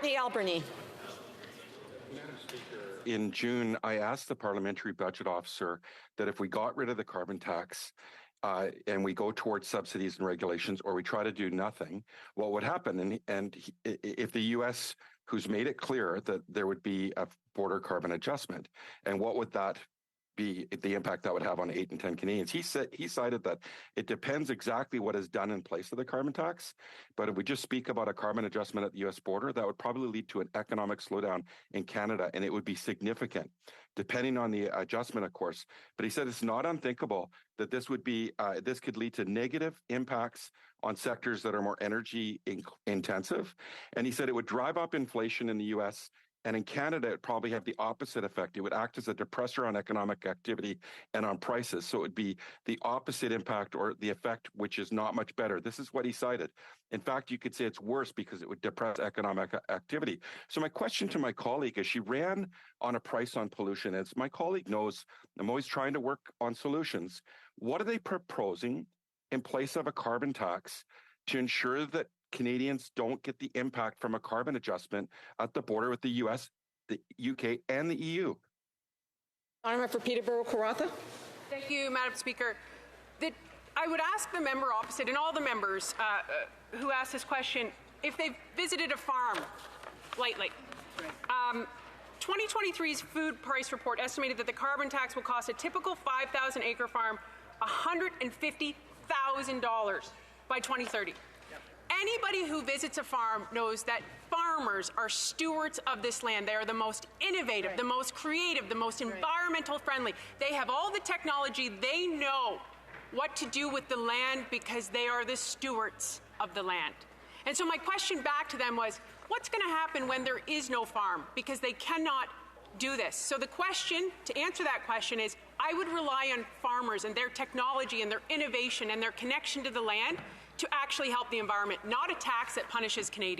Courtenay-Alberni. In June, I asked the parliamentary budget officer that if we got rid of the carbon tax and we go towards subsidies and regulations, or we try to do nothing, what would happen? And if the U.S., who's made it clear that there would be a border carbon adjustment, and what would that be, the impact that would have on 8 in 10 Canadians? He cited that it depends exactly what is done in place of the carbon tax. But if we just speak about a carbon adjustment at the U.S. border, that would probably lead to an economic slowdown in Canada, and it would be significant, depending on the adjustment, of course. But he said it's not unthinkable that this would be this could lead to negative impacts on sectors that are more energy intensive. And he said it would drive up inflation in the U.S., and in Canada, it probably have the opposite effect. It would act as a depressor on economic activity and on prices. So it would be the opposite impact, or the effect, which is not much better. This is what he cited. In fact, you could say it's worse because it would depress economic activity. So my question to my colleague is, she ran on a price on pollution. As my colleague knows, I'm always trying to work on solutions. What are they proposing in place of a carbon tax to ensure that Canadians don't get the impact from a carbon adjustment at the border with the US, the UK, and the EU? Honourable for Peterborough-Kawartha. Thank you, Madam Speaker. I would ask the member opposite and all the members who asked this question if they've visited a farm lately. 2023's food price report estimated that the carbon tax will cost a typical 5,000-acre farm $150,000 by 2030. Anybody who visits a farm knows that farmers are stewards of this land. They are the most innovative, the most creative, the most environmental friendly. They have all the technology. They know what to do with the land because they are the stewards of the land. And so my question back to them was, what's going to happen when there is no farm? Because they cannot do this. So the question, to answer that question, is I would rely on farmers and their technology and their innovation and their connection to the land to actually help the environment, not a tax that punishes Canadians.